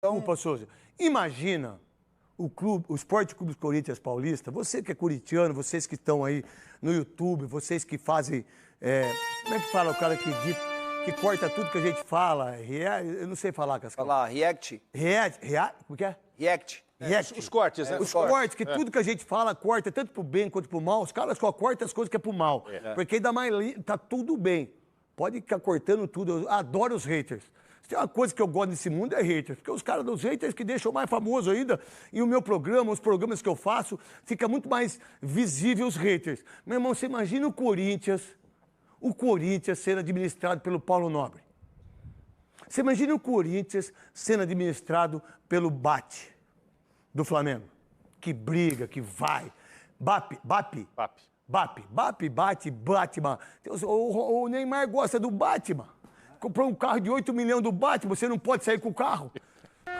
Desculpa, Souza. Imagina o Esporte Clube Corinthians Paulista, você que é corintiano, vocês que estão aí no YouTube, vocês que fazem. Como é que fala o cara que edita, que corta tudo que a gente fala? Eu não sei falar, Cascão. Falar react. Como que é? React. React. Os cortes, né? Os cortes, que tudo que a gente fala corta, tanto pro bem quanto pro mal. Os caras só cortam as coisas que é pro mal. Porque aí dá mais. Tá tudo bem. Pode ficar cortando tudo. Eu adoro os haters. Se tem uma coisa que eu gosto nesse mundo é haters. Porque os caras dos haters que deixam mais famoso ainda. E o meu programa, os programas que eu faço, fica muito mais visível os haters. Meu irmão, você imagina o Corinthians sendo administrado pelo Paulo Nobre. Você imagina o Corinthians sendo administrado pelo Bate do Flamengo. Que briga, que vai. Bate, Batman. O Neymar gosta do Batman. Comprou um carro de 8 milhões do Batman, você não pode sair com o carro.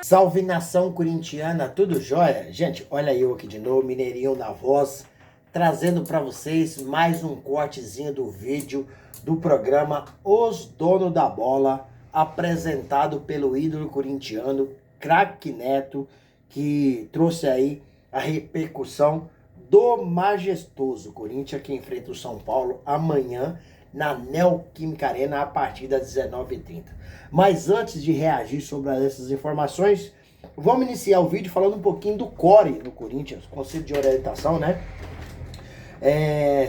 Salve nação corintiana, tudo jóia? Gente, olha eu aqui de novo, Mineirinho na voz, trazendo para vocês mais um cortezinho do vídeo do programa Os Donos da Bola, apresentado pelo ídolo corintiano, Craque Neto, que trouxe aí a repercussão do majestoso Corinthians, que enfrenta o São Paulo amanhã na Neoquímica Arena a partir das 19h30. Mas antes de reagir sobre essas informações, vamos iniciar o vídeo falando um pouquinho do CORE no Corinthians, Conselho de Orientação, né?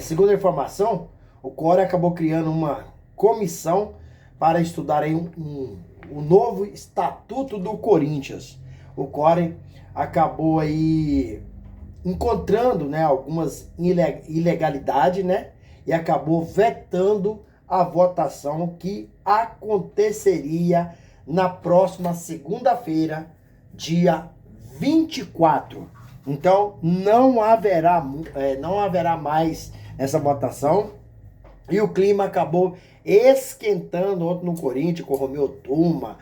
Segundo a informação, o CORE acabou criando uma comissão para estudar aí um novo estatuto do Corinthians. O CORE acabou aí encontrando, né, algumas ilegalidades, né, e acabou vetando a votação que aconteceria na próxima segunda-feira, dia 24. Então, não haverá mais essa votação. E o clima acabou esquentando ontem no Corinthians, com o Romeu Tuma,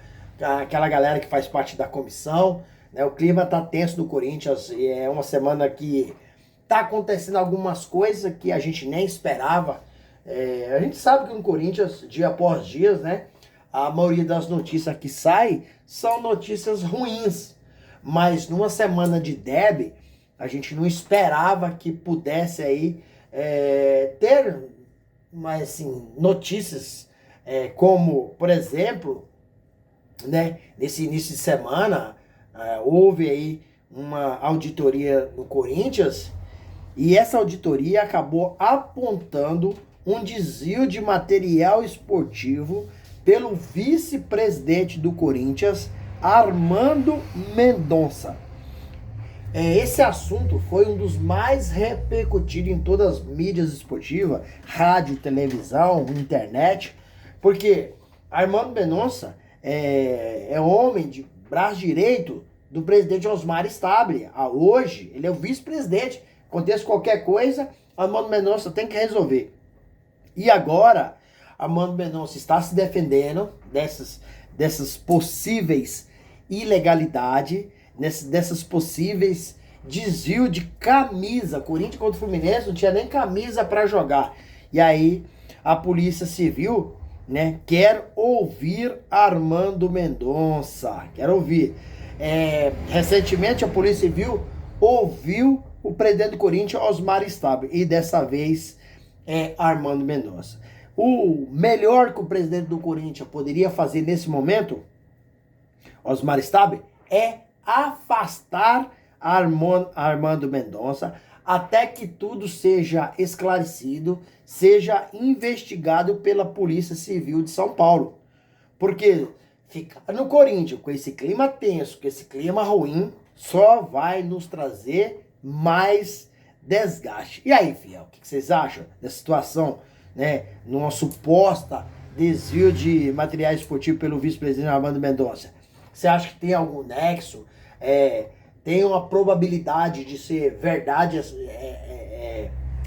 aquela galera que faz parte da comissão. Né? O clima tá tenso no Corinthians, e é uma semana que tá acontecendo algumas coisas que a gente nem esperava. A gente sabe que no Corinthians, dia após dia, né, a maioria das notícias que saem são notícias ruins. Mas numa semana de derby, a gente não esperava que pudesse aí ter mas, assim, notícias como, por exemplo, né, nesse início de semana, houve aí uma auditoria no Corinthians. E essa auditoria acabou apontando um desvio de material esportivo pelo vice-presidente do Corinthians, Armando Mendonça. Esse assunto foi um dos mais repercutidos em todas as mídias esportivas, rádio, televisão, internet, porque Armando Mendonça é homem de braço direito do presidente Osmar Stabile. Hoje, ele é o vice-presidente. Acontece qualquer coisa, Armando Mendonça tem que resolver. E agora, Armando Mendonça está se defendendo dessas possíveis ilegalidades, dessas possíveis desvio de camisa. Corinthians contra o Fluminense não tinha nem camisa para jogar. E aí, a Polícia Civil, né, quer ouvir Armando Mendonça. Quer ouvir. Recentemente, a Polícia Civil ouviu o presidente do Corinthians, Osmar Stabile, e dessa vez é Armando Mendonça. O melhor que o presidente do Corinthians poderia fazer nesse momento, Osmar Stabile, é afastar Armando Mendonça até que tudo seja esclarecido, seja investigado pela Polícia Civil de São Paulo. Porque ficar no Corinthians com esse clima tenso, com esse clima ruim, só vai nos trazer mais desgaste. E aí, fiel, o que vocês acham da situação, né, numa suposta desvio de material esportivo pelo vice-presidente Armando Mendonça? Você acha que tem algum nexo? Tem uma probabilidade de ser verdade,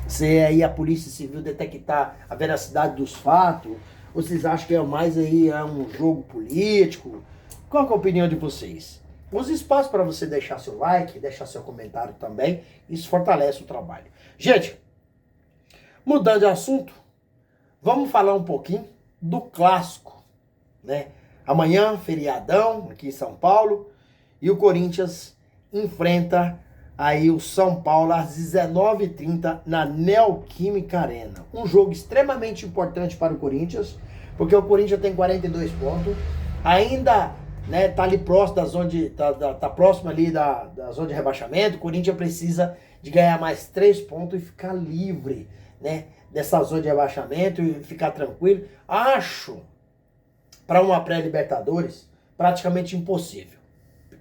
ser aí a Polícia Civil detectar a veracidade dos fatos? Ou vocês acham que mais aí um jogo político? Qual é a opinião de vocês? Use espaço para você deixar seu like, deixar seu comentário também. Isso fortalece o trabalho. Gente, mudando de assunto, vamos falar um pouquinho do clássico, né? Amanhã, feriadão, aqui em São Paulo. E o Corinthians enfrenta aí o São Paulo às 19h30 na Neoquímica Arena. Um jogo extremamente importante para o Corinthians, porque o Corinthians tem 42 pontos, ainda, né, tá ali próximo da zona de, tá próximo ali da zona de rebaixamento. O Corinthians precisa de ganhar mais 3 pontos e ficar livre, né, dessa zona de rebaixamento e ficar tranquilo. Acho, para uma pré-Libertadores, praticamente impossível.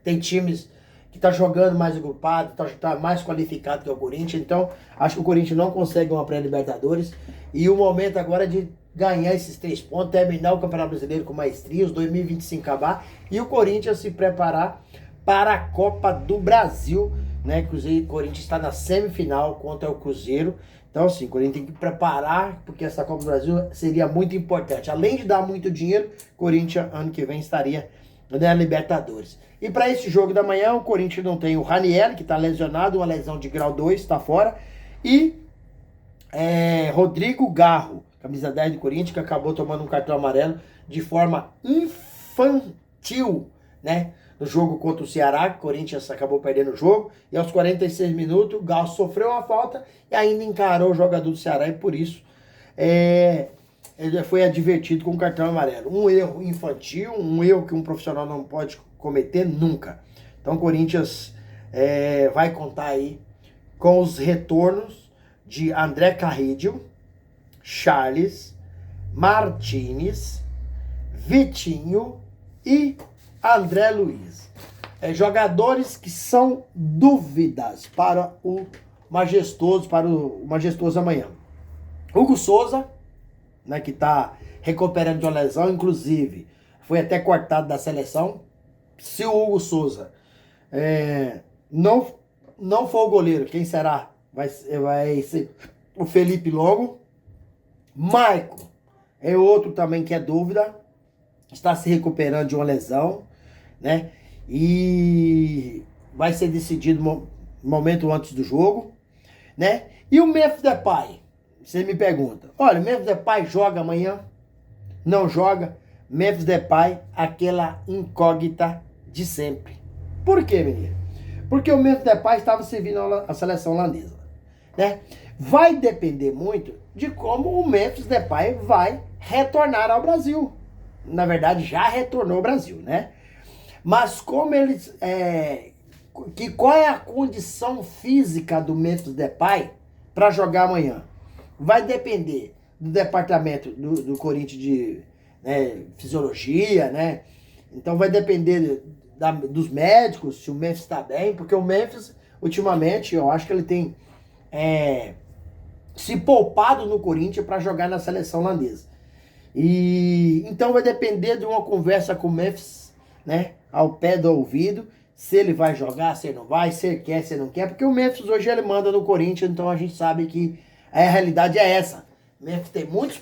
Tem times que tá jogando mais agrupado, tá mais qualificado que o Corinthians, então acho que o Corinthians não consegue uma pré-Libertadores, e o momento agora é de ganhar esses 3 pontos, terminar o Campeonato Brasileiro com maestria, os 2025 acabar, e o Corinthians se preparar para a Copa do Brasil, né? O Corinthians está na semifinal contra o Cruzeiro, então assim, o Corinthians tem que preparar, porque essa Copa do Brasil seria muito importante. Além de dar muito dinheiro, o Corinthians ano que vem estaria na Libertadores. E para esse jogo da manhã, o Corinthians não tem o Ranieri, que está lesionado, uma lesão de grau 2, está fora, e Rodrigo Garro, camisa 10 do Corinthians, que acabou tomando um cartão amarelo de forma infantil, né? No jogo contra o Ceará, o Corinthians acabou perdendo o jogo, e aos 46 minutos, o Garro sofreu uma falta e ainda encarou o jogador do Ceará, e por isso ele foi advertido com um cartão amarelo. Um erro infantil, um erro que um profissional não pode cometer nunca. Então o Corinthians vai contar aí com os retornos de André Carrillo, Charles, Martínez, Vitinho e André Luiz. Jogadores que são dúvidas para o Majestoso, amanhã. Hugo Souza, né, que está recuperando de uma lesão, inclusive foi até cortado da seleção. Se o Hugo Souza não for o goleiro, quem será? Vai ser o Felipe Longo. Maicon é outro também que é dúvida, está se recuperando de uma lesão, né? E vai ser decidido um momento antes do jogo, né? E o Memphis Depay, você me pergunta, olha, o Memphis Depay joga amanhã? Não joga? Memphis Depay, aquela incógnita de sempre. Por quê, menino? Porque o Memphis Depay estava servindo a seleção holandesa, né? Vai depender muito de como o Memphis Depay vai retornar ao Brasil. Na verdade, já retornou ao Brasil, né? Mas como eles... qual é a condição física do Memphis Depay para jogar amanhã? Vai depender do departamento do Corinthians de fisiologia, né? Então vai depender dos médicos, se o Memphis está bem, porque o Memphis, ultimamente, eu acho que ele tem se poupado no Corinthians para jogar na seleção holandesa. E então vai depender de uma conversa com o Memphis, né, ao pé do ouvido, se ele vai jogar, se ele não vai, se ele quer, se ele não quer, porque o Memphis hoje ele manda no Corinthians, então a gente sabe que a realidade é essa. O Memphis tem muitos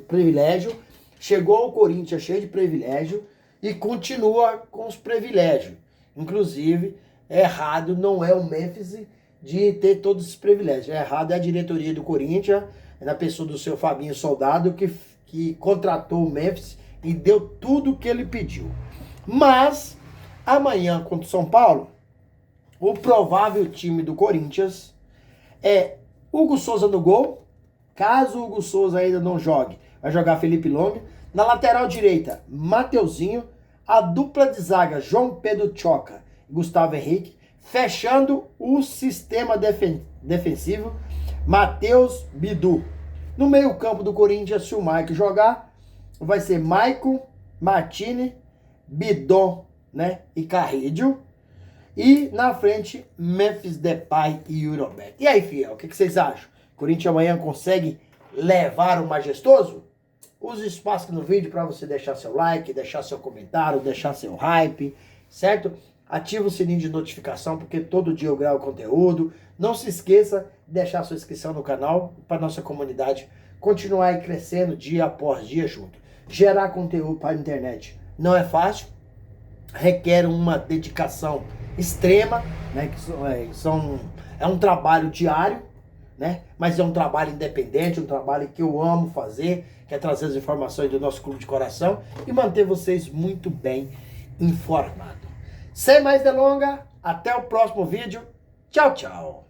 privilégios, chegou ao Corinthians cheio de privilégio e continua com os privilégios. Inclusive, errado não é o Memphis de ter todos esses privilégios. Errado é a diretoria do Corinthians, na pessoa do seu Fabinho Soldado, que contratou o Memphis e deu tudo o que ele pediu. Mas, amanhã contra o São Paulo, o provável time do Corinthians é Hugo Souza no gol. Caso o Hugo Souza ainda não jogue, vai jogar Felipe Longo. Na lateral direita, Mateuzinho. A dupla de zaga, João Pedro Choca e Gustavo Henrique. Fechando o sistema defensivo, Matheus Bidu. No meio campo do Corinthians, se o Mike jogar, vai ser Maicon, Martini, Bidon, né, e Carrillo. E na frente, Memphis Depay e Yuri Alberto. E aí, fiel, o que vocês acham? O Corinthians amanhã consegue levar o Majestoso? Use o espaço aqui no vídeo para você deixar seu like, deixar seu comentário, deixar seu hype, certo? Ativa o sininho de notificação, porque todo dia eu gravo conteúdo. Não se esqueça de deixar sua inscrição no canal, para nossa comunidade continuar aí crescendo dia após dia junto. Gerar conteúdo para a internet não é fácil, requer uma dedicação extrema, né? É um trabalho diário, né? Mas é um trabalho independente, um trabalho que eu amo fazer, que é trazer as informações do nosso clube de coração e manter vocês muito bem informados. Sem mais delongas, até o próximo vídeo. Tchau, tchau.